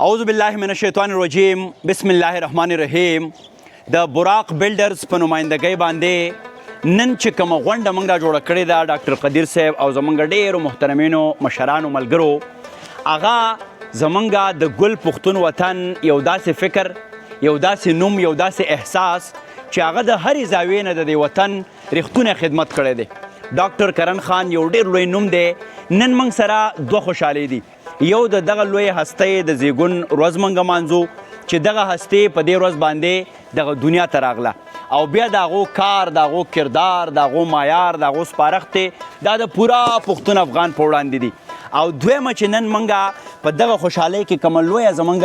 اعوذ بالله من الشیطان الرجیم بسم الله الرحمن الرحیم. د براق بلډرز په نمایندګۍ باندې نن چې کومه غونډه موږ را جوړه کړې ده ډاکټر قدیر صاحب او زموږ ډېرو محترمینو مشرانو ملګرو هغه زموږ د ګل پښتون وطن یو داسې فکر یو داسې نوم یو داسې احساس چې هغه د هرې زاویې نه د دې وطن رښتونه خدمت کړی دی. ډاکټر کرن خان یو ډېر لوی نوم دی. نن موږ سره دوه خوشحالۍ دي. یو د دغه لوی هستۍ د زیږون ورځ موږ لمانځو چې دغه هستې په دې ورځ باندې دغه دنیا ته راغله او بیا د هغو کار د هغو کردار د هغو معیار د هغو سپارښت دا د پوره پښتون افغان په وړاندې دي. او دویمه چې نن موږ په دغه خوشحالۍ کې کومه لویه زموږ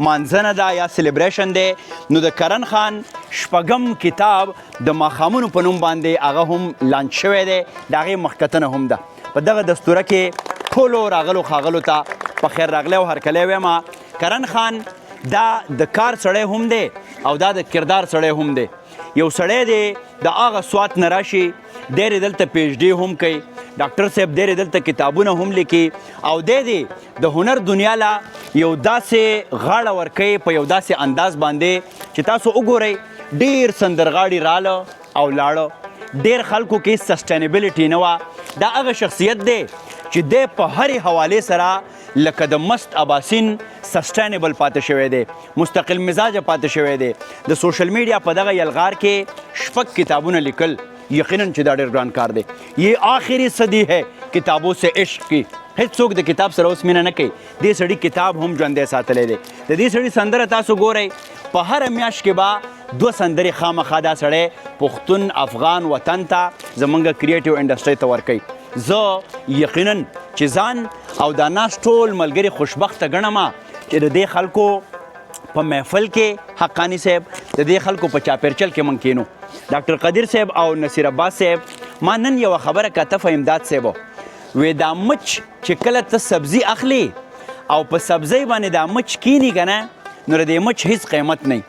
مانځنه ده یا سیلیبریشن دی نو د کرن خان شپږم کتاب د ماښامونو په نوم باندې هغه هم لانچ شوی دی د هغې مخکتنه هم ده. په دغه دستوره کې ټولو راغلو ښاغلو ته په خیر راغلی او هرکلی وایم. کرن خان دا د کار سړی هم دی او دا د کردار سړی هم دی. یو سړی دی د هغه سوات نه راشي ډېرې دلته پی ایچ ډي هم کوي ډاکټر صاحب ډېرې دلته کتابونه هم لیکي او دی د هنر دنیا له یو داسې غاړه ورکوي په یو داسې انداز باندې چې تاسو وګورئ ډېر سندرغاړي راله او لاړه ډېر خلکو کې سسټینیبلټي نه وه. دا هغه شخصیت دی چې دی په هرې حوالې سره لکه د مست اباسین سسټینیبل پاتې شوی دی مستقل مزاجه پاتې شوی دی. د سوشل میډیا په دغه یلغار کې شپږ کتابونه لیکل یقینا چې دا ډېر ګران کار دی. یہ آخری صدی ہے کتابوں سے عشق کی. هیڅوک د کتاب سره اوس مینه نه کوي. دې سړي کتاب هم ژوندی ساتلی دی. د دې سړي سندره تاسو ګورئ په هره میاشت کې به دوه سندرې خامخا دا سړی پښتون افغان وطن ته زموږ کریټیو انډسټرۍ ته ورکوي. زه یقینا چې ځان او دا ناست ټول ملګري خوشبخته ګڼم چې د دې خلکو په محفل کې حقانی صاحب د دې خلکو په چاپیرچل کې موږ کینو. ډاکټر قدیر صاحب او نصیر عباس صاحب ما نن یوه خبره کته په امداد صاحب وی دا مچ چې کله ته سبزي اخلي او په سبزۍ باندې دا مچ کینی که نه نو د دې مچ هیڅ قیمت نه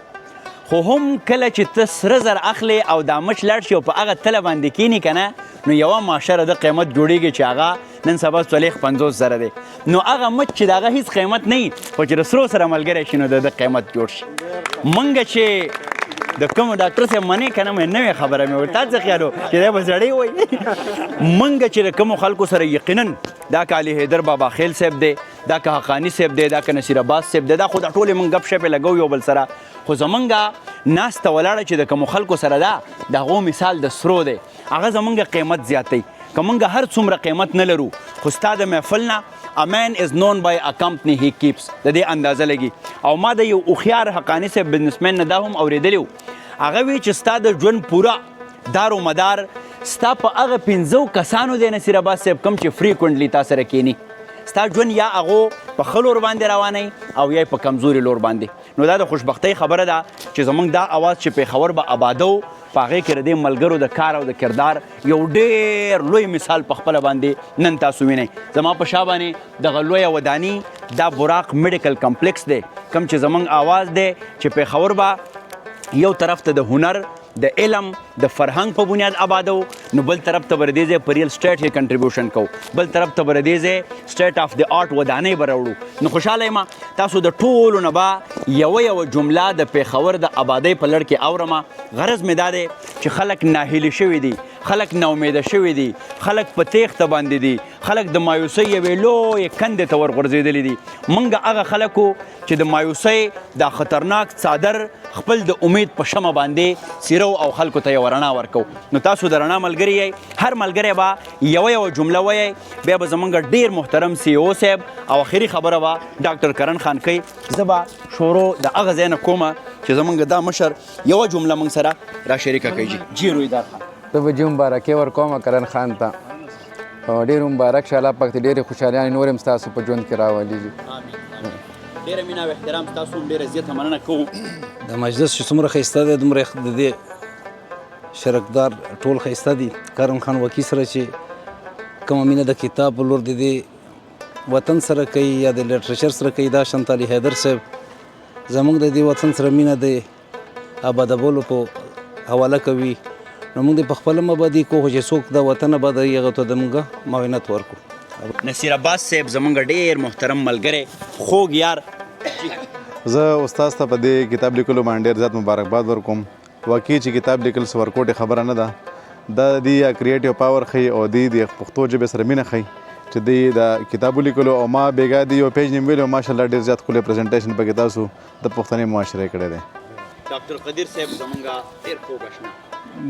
خو هم کله چې ته سره زر اخلي او دا مچ لاړ شي او په هغه تله باندې کینی که نه نو یوه معاشره د قیمت جوړیږي چې هغه نن سبا 40-50 زره دی. نو هغه مچ چې د هغه هیڅ قیمت نه وي خو چې د سرو سره ملګری شي نو د قیمت جوړ شي. موږ چې د کوم ډاکټر صاحب منې که نه مې نوې خبره مې ورته څه خیال و چې دی به زړی وایي. موږ چې د کومو خلکو سره یقینا دا که علي حیدر بابا خیل صاحب دی دا که حقانی صاحب دی دا که نصیر عباس صاحب دی دا خو دا ټولې موږ ګپ شپې لګو یو بل سره خو زمونږ ناسته ولاړه چې د کومو خلکو سره ده د هغو مثال د سرو دی هغه زمونږ قیمت زیاتوي. که موږ هر څومره قیمت نه لرو خو ستا د محفل نه A man is known by a company he keeps د دې اندازه لګي. او ما د یو هوښیار حقانی صاحب بزنسمین نه دا هم اورېدلی و هغه وی چې ستا د ژوند پوره دار و مدار ستا په هغه 15 کسانو دی نصیر عباس صاحب کوم چې فریکونټلی تا سره کینی ستا ژوند یا هغو په ښه لور باندې روانوي او یا په کمزوري لور باندې. نو دا د خوشبختۍ خبره ده چې زموږ دا اواز چې پېښور به آبادو په هغې کې د دې ملګرو د کار او د کردار یو ډېر لوی مثال په خپله باندې نن تاسو وینئ. زما په شا باندې دغه لویه وداني دا براق میډیکل کمپلیکس دی کوم چې زموږ آواز دی چې پېښور به یو طرف ته د هنر د علم د فرهنګ په بنیاد آبادو نو بل طرف ته به د دې ځای په ریل سټیټ کې کنټریبیوشن کوو بل طرف ته به د دې ځای سټیټ آف د آرټ ودانۍ به راوړو. نو خوشحاله یم تاسو د ټولو نه به یوه جمله د پېښور د آبادۍ په لړ کې اورم. غرض مې دا دی چې خلک ناهیلي شوي دي خلک ناامیده شوي دي خلک په تیښته باندې دي خلک د مایوسۍ یوې لویې کندې ته ورغورځېدلي دي. موږ هغه خلکو چې د مایوسۍ دا خطرناک څادر خپل د امید په شمه باندې سیرو او خلکو ته یوه رڼا ورکو. نو تاسو د رڼا ملګري یئ هر ملګری به یوه جمله وایئ بیا به زموږ ډېر محترم سی او صاحب او آخري خبره به ډاکټر کرن خان کوي. زه به شروع د هغه ځای نه کومه چې زموږ دا مشر یوه جمله موږ سره را شریکه کوي. جی رویدار خان زه به جی مبارکۍ ورکوم کرن خان ته او ډېر مبارک شه الله پاک ته ډېرې خوشحالیانې نور هم ستاسو په ژوند کې راولي. ډېره مینه او احترام ستاسو هم ډېره زیاته مننه کوو. د مجلس چې څومره ښایسته دی دومره د دې شرکدار ټول ښایسته دي. کرن خان وکي سره چې کومه مینه د کتاب په لور د دې وطن سره کوي یا د لټریچر سره کوي دا شانت علي حیدر صاحب زموږ د دې وطن سره مینه د آبادولو په حواله کوي. نو موږ په خپله مبادي کوو چې څوک د وطن آبادوي هغه ته د موږ معاونت ورکړو. نصیر عباس صاحب زمونږ ډېر محترم ملګری خوږ یار زه استاد ته په دې کتاب لیکلو باندې ډېر زیات مبارکباد ورکوم. واقعي چې کتاب لیکل څه ورکوټې خبره نه ده. دا د دې کریټیو پاور ښیي او د پښتو ژبې سره مینه ښیي چې دوی د کتابو لیکلو او ما بېګا د یو پیج نیم ویلو ماشاءالله ډېر زیات ښکلی پرزنټیشن پکې تاسو د پښتني معاشرې کړی دی. ډاکټر قدیر صاحب زمونږ ډېر خوږ اشنا.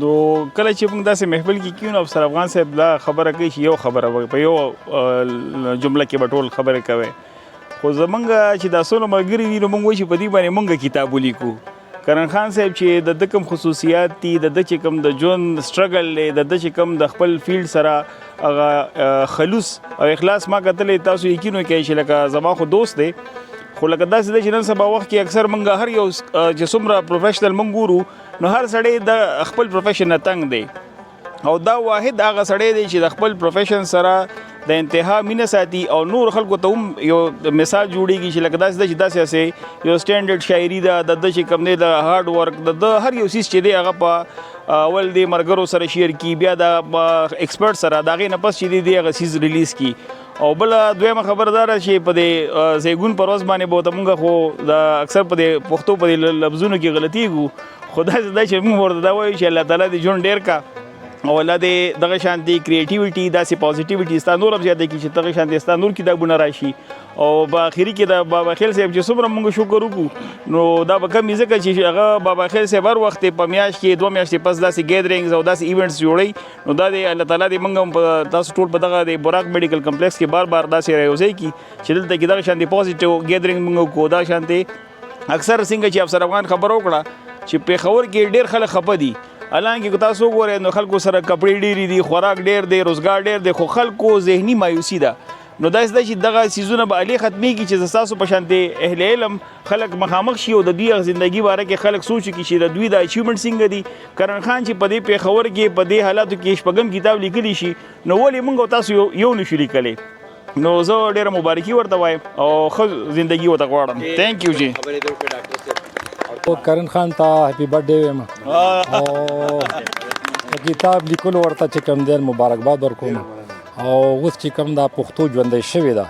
نو کله چې موږ داسې محفل کې کیو نو افسر افغان صاحب دا خبره کوي چې یو خبره په یو جمله کې به ټول خبرې کوي. خو زمونږ چې دا څونه ملګري دي نو موږ وایو چې په دې باندې موږ کتاب ولیکو. کرن خان صاحب چې د ده کوم خصوصیات دي د ده چې کوم د ژوند سټرګل دی د ده چې کوم د خپل فیلډ سره هغه خلوص او اخلاص ما کتلی تاسو یقین وکړئ چې لکه زما خو دوست دی خو لکه داسې دی چې نن سبا وخت کې اکثر موږ هر یو چې څومره پروفیشنل موږ ګورو نو هر سړی د خپل پروفیشن نه تنګ دی او دا واحد هغه سړی دی چې د خپل پروفیشن سره د انتها مینه ساتي او نور خلکو ته هم یو مثال جوړیږي چې لکه داسې داسې یو سټینډرډ شاعري ده د ده چې کوم دی د هارډ ورک د هر یو څیز چې دی هغه په اول د ملګرو سره شیر کی بیا د ایکسپرټ سره د هغې نه پس چې دی هغه څیز ریلیز کی. او بله دویمه خبرداره چې په دې زیږون پر ورځ باندې به ورته مونږ خو د اکثر په دې پښتو په دې لفظونو کې غلطیږو خو داسې ده چې مونږ ورته دا وایو چې الله تعالی دې ژوند ډېر کا او الله دې دغه شانتي کریټیویټي داسې پوزیټیویټي ستا نور هم زیاته کړي چې دغه شانتي ستا نور کتابونه راشي او په اخري کې د بابا خیل صاحب چې څومره موږ شکر وکړو نو دا به کم ځکه چې هغه بابا خیل صاحب هر وخت په میاشت کې 2 میاشتې پس داسې ګیدرینګز او داسې ایونټس جوړوي نو دا د الله تعالی دې موږ تاسو ټول په دغه د براک میډیکل کمپلیکس کې بار بار داسې راوځي چې دلته کې دغه شانتي پوزیټیو ګیدرینګ موږ کو دا شانتي اکثر څنګه چې افسر افغان خبر وکړه چې پیښور کې ډېر خلک خپه دي حالانکه تاسو ګورئ نو خلکو سره کپړې ډېرې دي خوراک ډېر دی روزګار ډېر دی خو خلکو ذهني مایوسي ده نو داسې ده چې دغه څیزونه به علي ختمېږي چې ستاسو په شانتې اهل علم خلک مخامخ شي او د دوی زندګي باره کې خلک سوچ وکړي چې د دوی د اچیومنټ څنګه دي. کرن خان چې په دې پیښور کې په دې حالاتو کې شپږم کتاب لیکلی شي نو ولې موږ او تاسو یو نشو لیکلی نو زه ډېره مبارکي ورته وایم او ښه زندګي ورته غواړم. تھینک یو جی. کرن خان ته هپی برډے وایم او کتاب لیکلو ورته چې کوم دی مبارکباد ورکوم او اوس چې کوم دا پښتو ژوندی شوې ده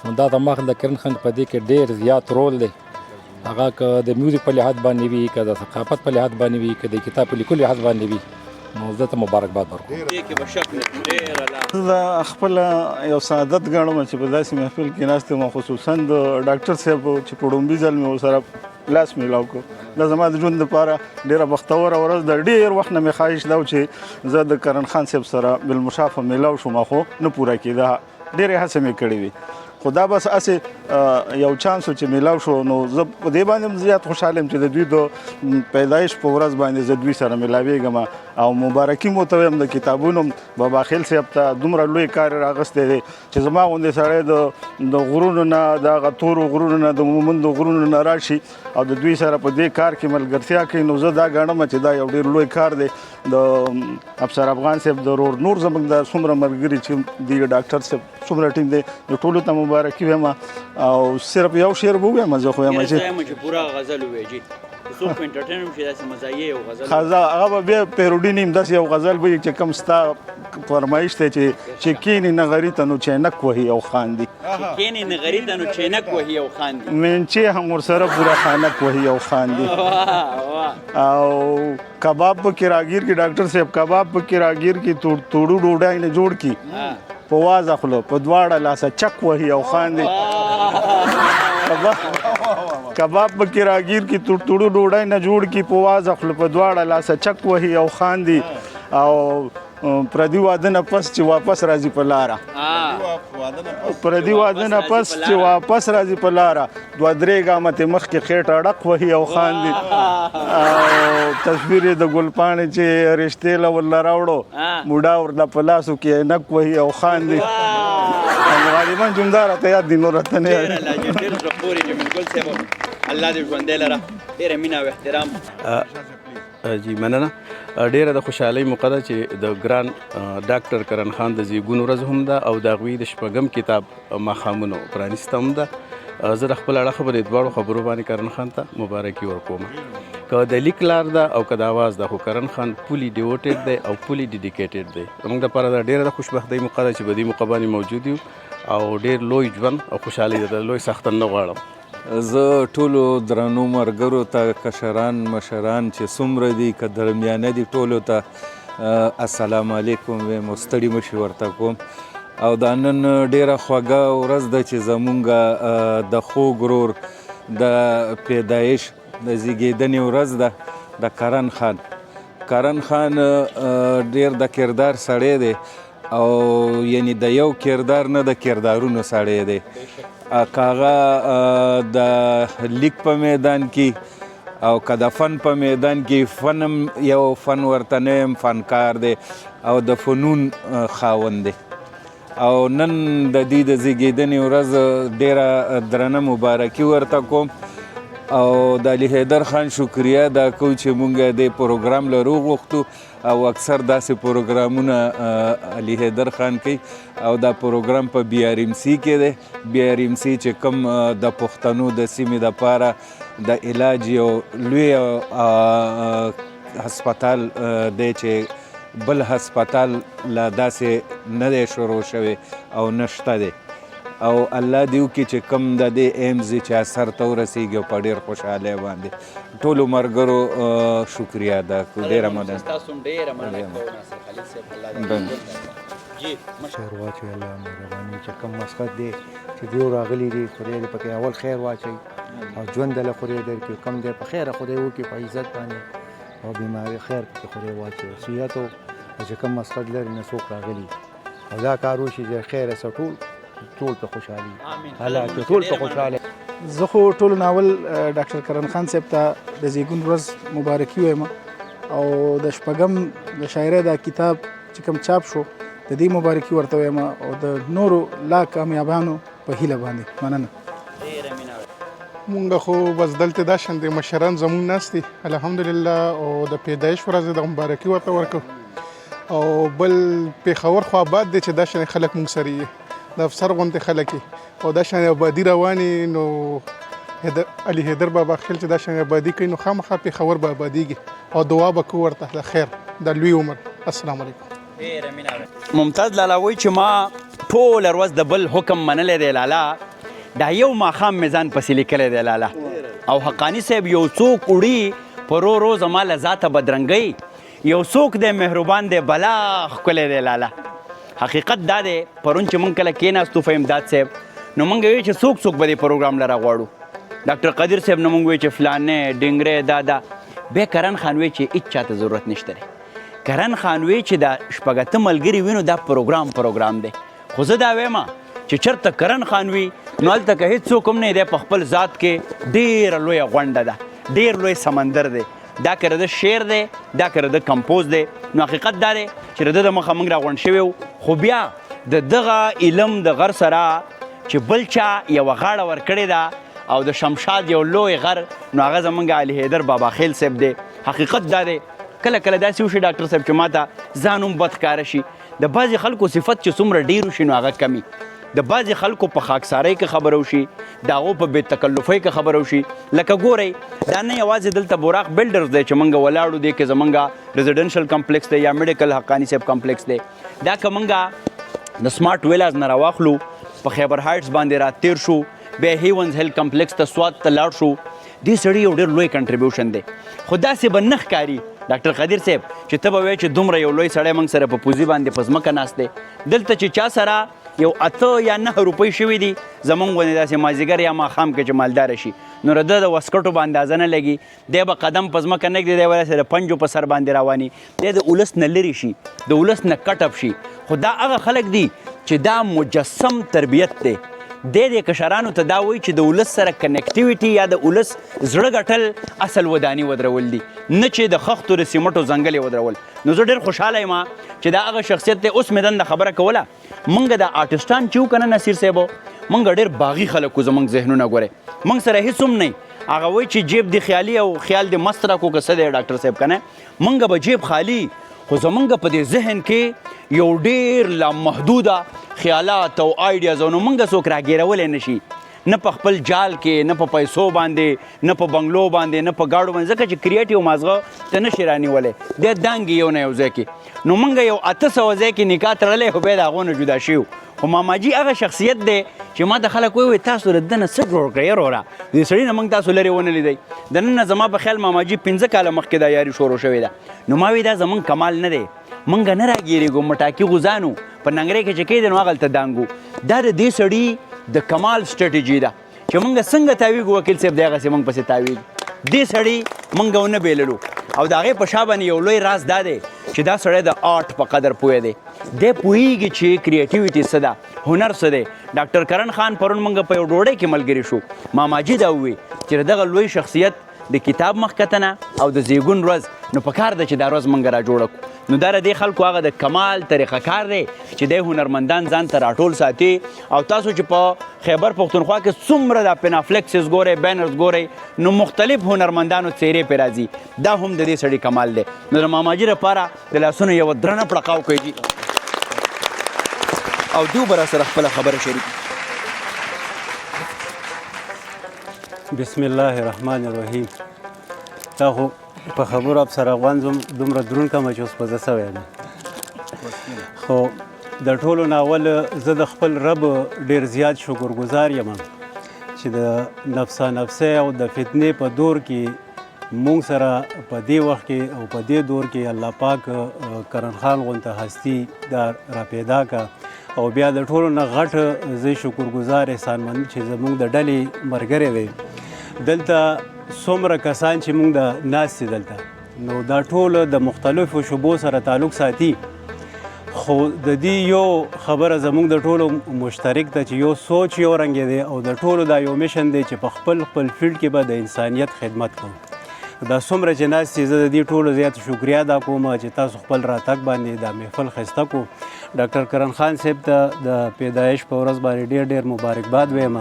نو دا د مخ د کرن خان په دې کې ډېر زیات رول دی هغه که د میوزیک په لحاظ باندې وي که د ثقافت په لحاظ باندې وي که د کتاب په لیکلو لحاظ باندې وي نو زه ته مبارکباد ورکوم. زه خپل یو سعادت ګڼم چې په داسې محفل کې ناست یم خصوصا د ډاکټر صاحب چې په ړومبي ځل مې ورسره لاس میلاو کړو دا زما د ژوند لپاره ډېره بختوره ورځ ده. ډېر وخت نه مې خواهش دا و چې زه د کرن خان صاحب سره بالمشافه میلاو شوم خو نه پوره کېده ډېرې هڅې مې کړې وي خو دا بس هسې یو چانس و چې میلاو شو نو زه په دې باندې هم زیات خوشحاله یم چې د دوی د پیدایش په ورځ باندې زه دوی سره میلاویږم او مبارکي مو ته وایم د کتابونو بابا خیل صاحب ته دومره لوی کار یې راغستی دی چې زما غوندې سړی د غرونو نه د هغه تورو غرونو نه د مومندو غرونو نه راشي او د دوی سره په دې کار کې ملګرتیا کوي نو زه دا ګڼم چې دا یو ډېر لوی کار دی. د افسر افغان صاحب د نور زموږ د څومره ملګري چې دی ډاکټر صاحب څومره ټیم دی د ټولو ته مبارکي وایم او صرف یو شعر به ووایم زه خو یم چې پوره غزل ووایي څوک په انټرټینمنټ کې داسې مزایې او غزل هغه به بیا پیروډي نیم داسې یو غزل به چې کوم ستا فرمایش دی چې کینې نغري ته نو چینک وهي او خاندي کینې نغري ته نو چینک وهي او خاندي منچې هم ورسره پوره خانک وهي او خاندي او کباب پکې راګیر کې ډاکټر صاحب کباب پکې راګیر کې توړو ډوډۍ نه جوړ کی په وازه خلو په دواړه لاسه چک وهي او خاندي کباب پکې راګیر کې توړو ډوډۍ نه جوړ کی په وازه خلو په دواړه لاسه چک وهي او خاندي او پردي واده نه پس چې واپس راځي په لاره پردي واده نه پس چې واپس راځي په لاره 2-3 ګامه مخکې خېټه اړق وهي او خاندي او تصویر د ګلپاڼې چې رشتې له ولله راوړو موډا ورله په لاسو کې نک وهي او خاندي غالبا جمدار ته یاد دي نور ته نه الله دې ژوندی لره ډېره مینه او احترام. جی مننه. ډیره د خوشحالۍ موقع ده چې د ګران ډاکټر کرن خان د زیږون ورځ هم ده او د هغوی د شپږم کتاب ماښامونو پرانیسته هم ده. زه د خپل اړخه به د دواړو خبرو باندې کرن خان ته مبارکي ورکوم. که د لیک لار ده او که د اواز ده خو کرن خان پولي ډیوټډ دی او پولي ډیډیکیټډ دی. زموږ دپاره دا ډیره د خوشبختۍ موقع ده چې په دې موقع باندې موجود یو او ډېر لوی ژوند او خوشحالۍ ده لوی سختن نه غواړم. زه ټولو درنو ملګرو ته کشران مشران چې څومره دي که درمیانه دي ټولو ته السلام علیکم وایم او ستړي مشي ورته کوم او دا نن ډیره خوږه ورځ ده چې زمونږ د خوږ ورور د پیدایش د زیږیدنې ورځ ده د کرن خان. کرن خان ډیر د کردار سړی دی او یعنی د یو کردار نه د کردارونو سړی دی. که هغه د لیک په میدان کې او که د فن په میدان کې فنم یو فن ورته نه یم فنکار دی او د فنون خاوند دی. او نن د دې د زیږیدنې ورځ ډیره درنه مبارکي ورته کوم او د علي حیدر خان شکریه دا کوو چې مونږ د پروګرام له روغ وختو او اکثر داسې پروګرامونه علي حیدر خان کوي او دا پروګرام په بي آر ام سی کې دی. بي آر ام سی چې کوم د پښتنو د سیمې دپاره د علاج یو لوی هسپتال دی چې بل هسپتال لا داسې نه دی شروع شوی او نشته دی او الله دې وکړي چې کوم د دې ایمز چې اثر ته ورسېږي او په ډېر خوشحالۍ باندې ټولو ملګرو شکریه ادا کړو. ډېره مننه. خیر واچوي الله مهرباني چې کوم مسقط دی چې دیو راغلی دی خدای دې پکې اول خیر واچوي او ژوند له خدای درکړي کم دی په خیره خدای وکړي په عزت باندې او بیماري خیر پکې خدای واچوي صحت او چې کوم مسقط لري نه څوک راغلی او دا کار وشي چې خیر ټول په خوشحالي الله چې ټول په خوشحاله. زه خو ټولو ناول ډاکټر کرن خان صاحب ته د زیږون ورځ مبارکي وایم او د شپږم د شاعرۍ دا کتاب چې کوم چاپ شو د دې مبارکي ورته وایم او د نورو لا کامیابانو په هیله باندې مننه. مونږ خو بس دلته دا شاندې مشران زمونږ ناست دي الحمدلله او د پیدایش ورځ د مبارکي ورته ورکړو او بل پېښور خو آباد دی چې دا شانې خلک مونږ سره یې د افسر غوندې خلک او دا شانې آبادي روانې نو علي حیدر بابا خیل چې دا شانې آبادي کوي نو خامخا پېښور به آبادیږي او دعا به کوو ورته د خیر د لوی عمر. السلام علیکم. ممتاز لالا وایي چې ما ټوله ورځ د بل حکم منلی دی لالا دا یو ماښام مې ځان پسې لیکلی دی لالا او حقاني صاحب یو څوک وړي په رو رو زما له ذاته بدرنګۍ یو څوک دی مهربان دی بلا ښکلی دی لالا. حقیقت دا دی پرون چې مونږ کله کېناستو فهمداد صاحب نو مونږ وایو چې څوک به دې پروګرام له راغواړو. ډاکټر قدیر صاحب نو مونږ وایو چې فلانې ډنګرې دا بیا کرن خان وایي چې هېڅ چاته ضرورت نشته دی. کرن خان وایي چې دا شپږ ملګري وي نو دا پروګرام دی خو زه دا وایم چې چېرته کرن خان وي نو هلته که هېڅ څوک هم نه دی په خپل ذات کې ډېره لویه غونډه ده ډېر لوی سمندر دی. دا که د شعر دی دا که د کمپوز دی نو حقیقت دا دی چې د د مخه موږ راغونډ شوي وو خو بیا د دغه علم د غر سره چې بل چا یوه غاړه ورکړې ده او د شمشاد یو لوی غر نو هغه زموږ علي حیدر بابا خیل صاحب دی. حقیقت دا دی کله کله داسې وشي ډاکټر صاحب چې ما ته ځان هم بد ښکاره شي د بعضې خلکو صفت چې څومره ډېر وشي نو هغه کمي د بعضې خلکو په خاکسارۍ کې خبره وشي د هغو په بې تکلفۍ کې خبره وشي. لکه ګورئ دا نه یوازې دلته براق بلډرز دی چې موږ ولاړو دی کې زموږ ریزیډنشل کمپلیکس دی یا میډیکل حقاني صاحب کمپلیکس دی دا که موږ د سمارټ ویلاز نه راواخلو په خیبر هایټس باندې راتیر شو بیا هیونز هیل کمپلیکس ته سوات ته لاړ شو دې سړي یو ډېر لوی کنټریبیوشن دی. خو داسې به نه ښکاري ډاکټر قدیر صاحب چې ته به وایې چې دومره یو لوی سړی موږ سره په پوزي باندې په ځمکه ناست دی. دلته چې چا سره یو 8 یا 9 روپۍ شوي دي زمونږ غوندې داسې مازدیګر یا ماښام کې چې مالداره شي نو د د وسکټو به اندازه نه لګي دی به قدم په ځمکه نه ږدي دی به داسې د پنجو په سر باندې رواني دی د ولس نه لرې شي د ولس نه کټ اپ شي. خو دا هغه خلک دي چې دا مجسم تربیت دی د کشرانو ته دا وایي چې د ولس سره کنیکټیویټي یا د ولس زړه ګټل اصل وداني ودرول دي نه چې د خښتو د سیمټو ځنګل یې ودرول. نو زه ډېر خوشحاله یم چې دا هغه شخصیت دی. اوس مې دنده خبره کوله موږ د آرټسټان چې وو که نه نصیر صاحبو موږ ډېر باغي خلک وو زموږ ذهنونه ګورئ موږ سره هېڅ هم نه هغه وایي چې جیب د خیالي او خیال د مست راکو که څه دی ډاکټر صاحب که نه موږ به جیب خالي خو زمونږ په دې ذهن کې یو ډېر لامحدوده خیالات او آیډیاز او نو موږ څوک راګیرولی نه شي نه په خپل جال کې، نه په پیسو باندې، نه په بنګلو باندې، نه په ګاډو باندې، ځکه چې کریټیو مازغه ته نشي رانیولی، دی دانګې یو نه یو ځای کې. نو موږ یو 800 ځای کې نکاح تړلی، خو بیا د هغو نه جدا شوي. خو ماماجي هغه شخصیت دی چې ما ته خلک وایي تاسو د ده نه څه جوړ کړئ وروره، د سړي نه موږ تاسو لرې ونه لیدئ. د نن نه زما په خیال ماماجي 15 کاله مخکې دا یاري شروع شوې ده. نو ما وایي دا زموږ کمال نه دی، موږ نه راګیرېږو، مټاکي غوزانو په ننګرې کې چې کېدی نو هغلته دانګو. دا د دې سړي د کمال سټرټیجي ده چې موږ څنګه تاویږو، وکیل صاحب دی هغسې موږ پسې تاویږو. دې سړي موږ ونه بیللو، او د هغې په شا باندې یو لوی راز دا دی چې دا سړی د آرټ په قدر پوهه دی. دی پوهېږي چې کریټیویټي څه ده، هنر څه دی. ډاکټر کرن خان پرون موږ په یو ډوډۍ کې ملګري شو، ماماجي دا ووی چې دغه لوی شخصیت د کتاب مخکتنه او د زیږون ورځ، نو په کار ده چې دا ورځ موږ را جوړه کړو. نو دا د دې خلکو هغه د کمال طریقه کار دی چې دی هنرمندان ځان ته راټول ساتي. او تاسو چې په خیبر پښتونخوا کې څومره د پینافلیکسز ګورئ، بینرز ګورئ، نو مختلف هنرمندانو څیرې پرې راځي. دا هم د دې سړي کمال دی. نو د ماماجي لپاره د لاسونو یوه درنه پړقاو کوي او دوی به راسره خپله خبره شریک. بسم الله الرحمن الرحیم. تا خو په خبرو افسر افغان دومره درون کمه چې اوس په زه سوی یم، خو د ټولو ناول زه د خپل رب ډېر زیات شکرګزار یم چې د نفسا نفسه او د فتنې په دور کې مونږ سره په دې وخت کې او په دې دور کې الله پاک کرن خان غونته هستی دا را پیدا کا. او بیا د ټولو نه غټ زه شکرګزار احسانمند چې زمونږ د ډلې ملګری دی. دلته څومره کسان چې مونږ د ناست دلته، نو دا ټول د مختلفو شعبو سره تعلق ساتي، خو د دې یو خبره زمونږ د ټولو مشترک ده چې یو سوچ یو رنګ دی، او د ټولو دا یو میشن دی چې په خپل فیلډ کې به د انسانیت خدمت کوو. دا څومره چې ناست زه د دې ټولو زیات شکریا ادا کوم چې تاسو خپل راتګ باندې دا محفل ښایسته کو. ډاکټر کرن خان صاحب ته د پیدایش په ورځ باندې ډېر ډېر مبارکباد وایم،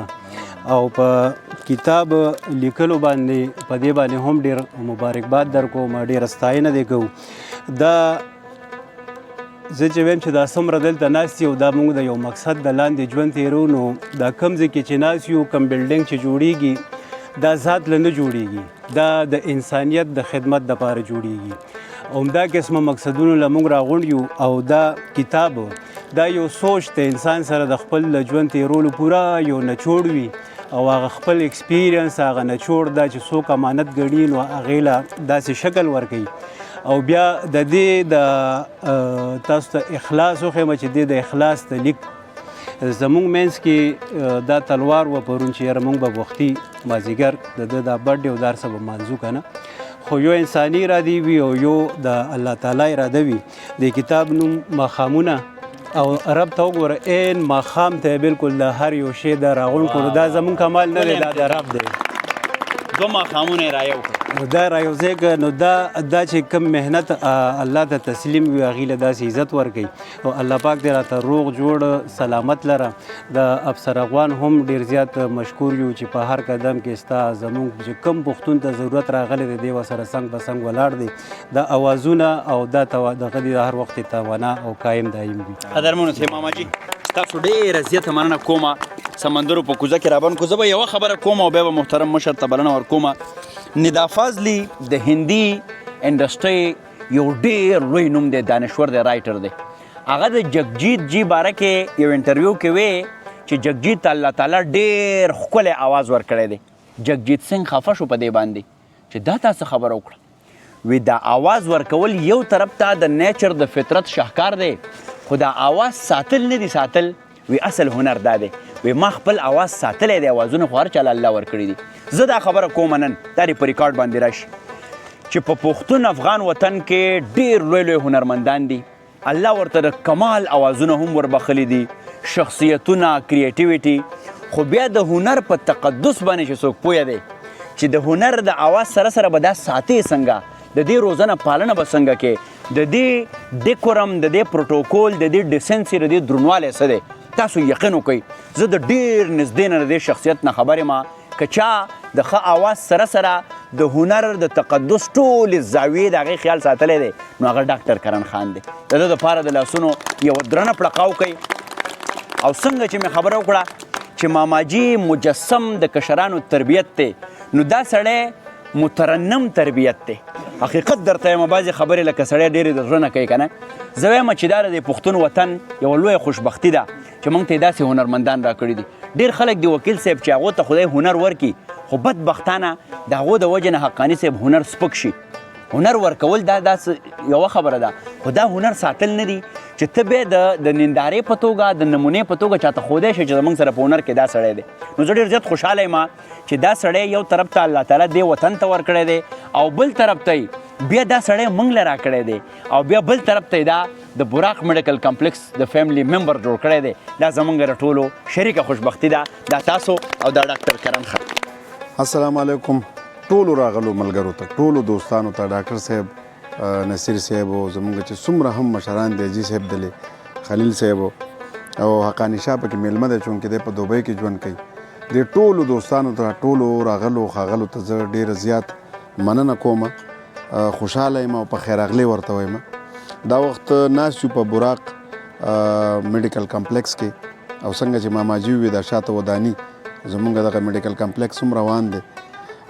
او په کتاب لیکلو باندې په دې باندې هم ډېر مبارکباد در کوم، ډېره ستاینه دې کوو. دا زه چې ویم چې دا څومره دلته ناست یو، دا موږ د یو مقصد د لاندې ژوند تېرو. نو دا کوم ځای کې چې ناست یو، کوم بلډینګ چې جوړیږي، دا ذات له نه جوړیږي، دا د انسانیت د خدمت دپاره جوړیږي. همدا قسمه مقصدونو له موږ راغونډ یو، او دا کتاب دا یو سوچ د انسان سره د خپل ژوند تېرولو پوره یو نچوړ وي، او هغه خپل ایکسپیرینس هغه نچوړ دا چې څوک امانت ګڼي نو هغې له داسې شکل ورکوي. او بیا د دې د تاسو ته اخلاص وښیم چې دې د اخلاص د لیک زمونږ منځ کې دا تلوار و پرون چې یاره مونږ به وختي مازدیګر د ده دا برډې او دا هر څه به مانځو که نه، خو یو انساني اراده وي او یو د الله تعالی اراده وي. د کتاب نوم ماښامونه، او رب ته وګوره عین ماښام ته بالکل د هر یو شی د راغونډ کړو. دا زمونږ کمال نه دی، دا د رب دی. 2 ماښامونه یې رایو کړل. دا رايوځای که نو دا چې کوم مهنت الله ته تسلیم وي هغې له داسې عزت ورکوي. او الله پاک دې راته روغ جوړ سلامت لره. د افسر افغان هم ډېر زیات مشکور یو چې په هر قدم کې ستا زمونږ چې کوم پښتون ته ضرورت راغلی دی دی ورسره څنګ په څنګ ولاړ دی. دا اوازونه او دا دغه دی هر وخت توانا او قایم دایم وي. قدرمنو صاحب ماماجي تاسو ډېره زیاته مننه کومه سمندرو په کوزه کې رابند کو. زه به یوه خبره کوم او بیا به محترم مشر ته بلنه ورکومه. ندا فاضلي د هندي انډسټرۍ یو ډېر لوی نوم دی، دانشور دی، رایټر دی. هغه د جگجیت جی باره کې یو انټرویو کې وی چې جگجیت الله تعالی ډېر ښکلی آواز ورکړی دی. جگجیت سنګ خفه شو په دې باندې چې دا تاسو خبره وکړه. وی دا آواز ورکول یو طرف ته د نیچر د فطرت شاهکار دی، خو دا آواز ساتل نه دي ساتل. وی اصل هنر دا دی. وی ما خپل آواز ساتلی دی، آوازونه خو هر چاله الله ورکړي دي. زه دا خبره کوم نن دا دې په ریکارډ باندې راشي چې په پښتون افغان وطن کې ډېر لوی لوی هنرمندان دي. الله ورته د کمال آوازونه هم وربخلي دي، شخصیتونه، کریټیویټي. خو بیا د هنر په تقدس باندې چې څوک پوه دی چې د هنر د آواز سره سره به دا ساتې څنګه، د دې روزنه پالنه به څنګه کې، د دې ډیکورم، د دې پروټوکول، د دې ډیسنسي، د دې درنوالی څه دی، تاسو یقین وکئ. زه د ډېر نږدې نه د دې شخصیت نه خبر یم که چا د ښه آواز سره سره د هنر د تقدس ټولې زاویې د هغې خیال ساتلی دی نو هغه ډاکټر کرن خان دی. د ده دپاره د لاسونو یوه درنه پړقاو کوي. او څنګه چې مې خبره وکړه چې چې ماماجي مجسم د کشرانو تربیت دی نو دا سړی مترنم تربیت دی. حقیقت درته یم بعضې خبرې لکه سړی ډېرې د زړه نه کوي که نه. زه وایم چې دا د پښتون وطن یوه لویه خوشبختي ده چې موږ ته یې داسې هنرمندان راکړي دي. ډېر خلک د وکیل صاحب چې هغو ته خدای هنر ورکړي خو بدبختانه د هغو د وجې نه حقاني صاحب هنر سپک شي. هنر ورکول دا یوه خبره ده خو دا هنر ساتل نه دي چې ته بیا د نندارې په توګه د نمونې په توګه چاته ښودی شي چې زموږ سره په هنر کې دا سړی دی. نو زه ډېر زیات خوشحاله یم چې دا سړی یو طرف ته الله تعالی دې وطن ته ورکړی دی او بل طرف ته بیا دا سړی موږ له راکړی دی او بیا بل طرف ته دا د براق میډیکل کمپلیکس د فیملی ممبر جوړ کړی دی. دا زموږ د ټولو شریکه خوشبختي ده. دا تاسو او دا ډاکټر کرن خان. السلام علیکم ټولو راغلو ملګرو ته ټولو دوستانو ته ډاکټر صاحب نصیر صاحب او زموږ چې څومره هم مشران دی جی صاحب دلی خلیل صاحب او حقانی شاه پکې میلمه دی چونکې دی په دوبۍ کې ژوند کوي. دې ټولو دوستانو ته ټولو راغلو ښاغلو ته زه ډېره زیات مننه کوم. خوشحاله یم او په خیر راغلی ورته وایم. دا وخت ناست یو په براق میډیکل کمپلیکس کې او څنګه چې ماماجي وي دا شاته وداني زمونږ دغه میډیکل کمپلیکس هم روان دی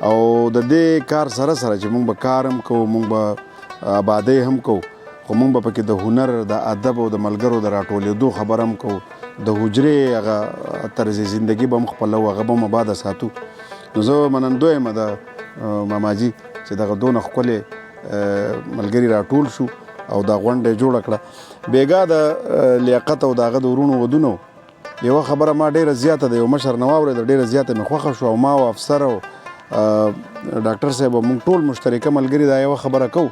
او د دې کار سره سره چې مونږ به کار هم کوو مونږ به آبادۍ هم کوو خو مونږ به پکې د هنر د ادب او د ملګرو د راټولېدو خبر هم کوو. د حجرې هغه طرز زندگی به هم خپلو هغه به هم آباده ساتو. نو زه منندوی یم د ماماجي چې دغه دونه ښکلې ملګري راټول شو او دا غونډه جوړه کړه. بیګا د لیاقت او د هغه د ورونو ودونو یوه خبره ما ډېره زیاته د یو مشر نه واورېده ډېره زیاته مې خوښه شوه او ما او افسر او ډاکټر صاحب موږ ټول مشترکه ملګري دا یوه خبره کوو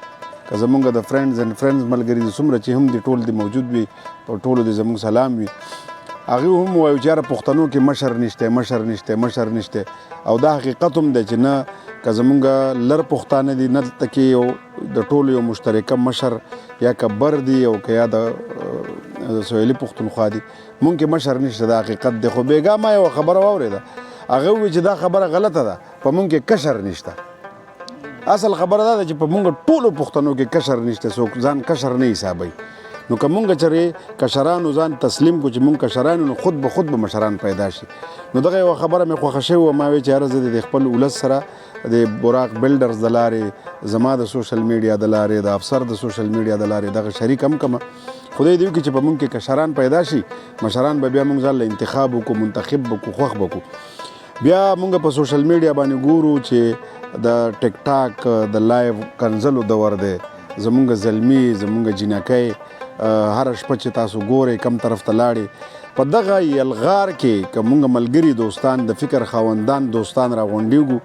که زمونږ د فرینډز اینډ فرینډز ملګري دي څومره چې هم دي ټول دي موجود وي په ټولو دې زموږ سلام وي. هغوی هم وایو چې یاره پښتنو کې مشر نشته مشر نشته مشر نشته او دا حقیقت هم دی چې نه که زمونږ لر پښتانه دي نه دلته کې یو د ټولو یو مشترکه مشر یا که بر دی او که یا د سویلي پښتونخوا دي مونږ کې مشر نشته دا حقیقت دی. خو بیګا ما یوه خبره واورېده هغه ووایي چې دا خبره غلطه ده په مونږ کې کشر نشته. اصل خبره دا ده چې په مونږ ټولو پښتنو کې کشر نشته څوک ځان کشر نه حسابوي. نو که مونږ چېرې کشرانو ځان تسلیم کړو چې مونږ کشران نو خود به خود به مشران پیدا شي. نو دغه یوه خبره مې خوښه شوې وه ما ویل چې یاره زه د خپل ولس سره د براق بلډرز د لارې زما د سوشل میډیا د لارې د افسر د سوشل میډیا د لارې دغه شریک هم کړم. خدای دې وکړي چې په مونږ کې کشران پیدا شي مشران به بیا مونږ ځان له انتخاب وکړو منتخب وکړو خوښ به کړو. بیا مونږ په سوشل میډیا باندې ګورو چې د ټیک ټاک د لایو کنځلو دور دی زمونږ زلمي زمونږ جینکۍ هره شپه چې تاسو ګورئ کم طرف ته لاړې په دغه یلغار کې که مونږ ملګري دوستان د فکر خاوندان دوستان راغونډېږو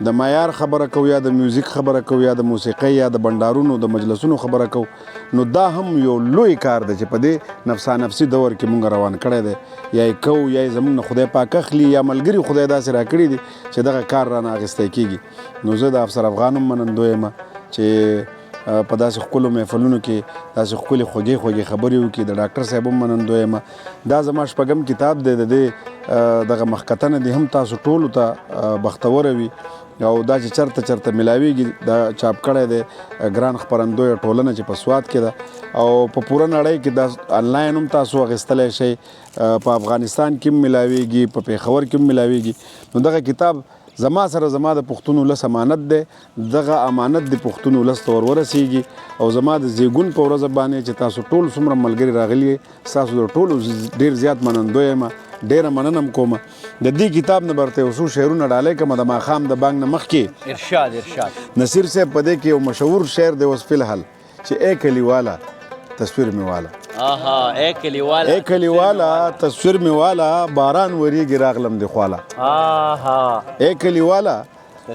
د معیار خبره کوو یا د میوزیک خبره کوو یا د موسیقۍ یا د بنډارونو د مجلسونو خبره کوو نو دا هم یو لوی کار دی چې په دې نفسا نفسي دور کې مونږ روان کړی دی یا یې کوو یا یې زمونږ نه خدای پاک اخلي یا ملګري خدای داسې راکړي دي چې دغه کار رانه اخیستی کېږي. نو زه د افسر افغان هم منندوی یم چې په داسې ښکلو محفلونو کې داسې ښکلې خوږې خوږې خبرې وکړي. د ډاکټر صاحب هم منندوی یم. دا زما شپږم کتاب دی د دې دغه مخکتنه دي هم تاسو ټولو ته بختوره وي او دا چې چرته چرته ملاویږي دا چاپ کړی دی ګران خپرندویه ټولنه چې په سوات کې ده او په پوره نړۍ کې دا آنلاین هم تاسو اخیستلی شئ په افغانستان کې هم ملاویږي په پېښور کې هم ملاویږي. نو دغه کتاب زما سره زما د پښتون ولس امانت دی دغه امانت د پښتون ولس ته ورسیږي او زما د زیږون په ورځ باندې چې تاسو ټول څومره ملګري راغلي ستاسو د ټولو ډېر زیات منندوی یم ډېره مننه م کوم. د دې کتاب نه برته یو څو شعرونه ډالۍ کوم د ماښام د بانګ نه مخکې ارشاد نصیر صاحب په دې کې یو مشهور شعر دی اوس فی الحال چې اے کلیوالا تصویر می والا اے کلیوالا تصویر می والا باران وریږي راغلم دی خواله اے کلیوالا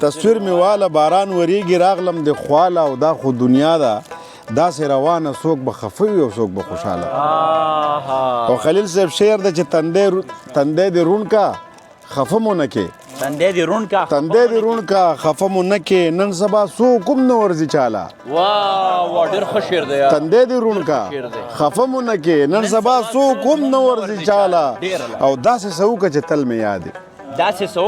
تصویر می والا باران وریږي راغلم دی خواله او دا خو دنیا ده داسې روانه څوک به خفه وي او څوک به خوشحاله. او خلیل صاحب شعر ده چې تندی دې روڼ کا خفه مو نه کې تندی دې روڼ کا خفه مو نه کې نن سبا څوک هم نه ورځي چاله. واه ډېر ښه شعر دی. تندی دې روڼ کا خفه مو نه کې نن سبا څوک هم نه ورځي چاله او داسې څه وکړه چې تل مې یاد داسې څه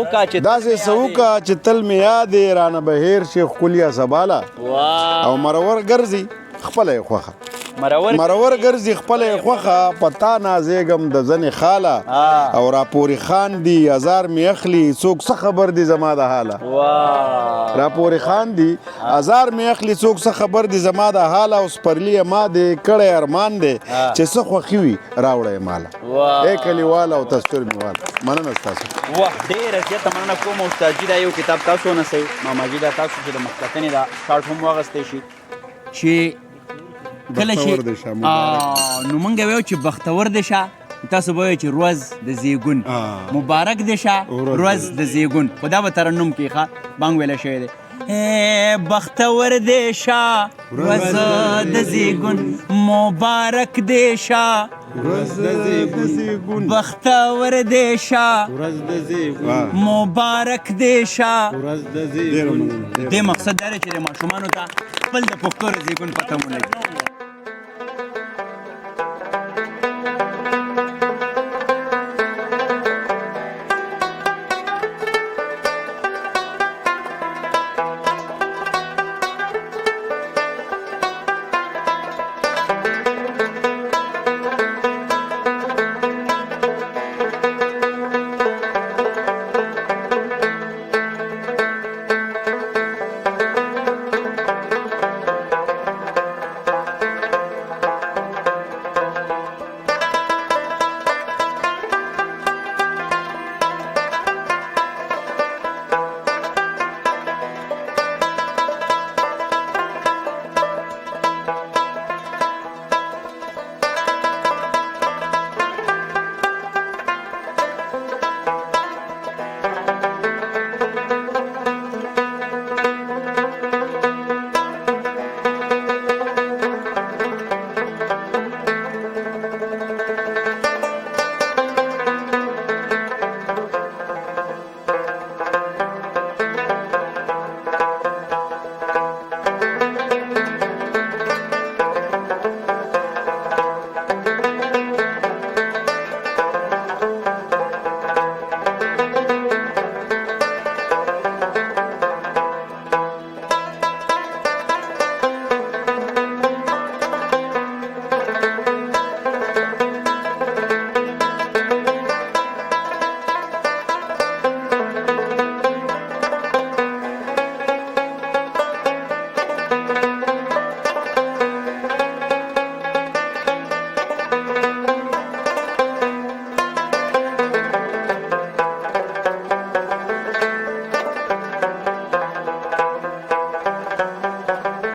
وکړه چې تل مې یاد رانه بهیر شي ښکلیا سباله او مرور ګرځي خپله یې خوښه. مرور ګرځي خپله یې خوښه په تا نازېږم د ځنې خاله او راپورې خان دي هزار مې اخلي څوک څه خبر دي زما د حاله راپورې خان دي هزار مې اخلي څوک څه خبر دي زما د حاله او سپرلي یې ما دی کړی ارمان دی چې څه خوښي وي راوړی یې ماله ای کلیواله او تصویر مې واله مننه ستاسو واه ډېره زیاته مننه کوم استادجي دا یو کتاب تاسو ونسئ ماماجي دا تاسو چې د مخکتنې دا کارت هم واخیستی شي چې کله چې نو موږ ویو چې بختور دی شه تاسو به وایئ چې روز د زیږون مبارک دی شه روز د زیږون خو دا به ترنم کې ښه بانګ ویلی شوی دی بختور دی شه روز د زیږون مبارک دی شه بختور دی شه مبارک دی شه دې مقصد دا دی چې د ماشومانو ته خپل د پښتو د زیږون پته ولګي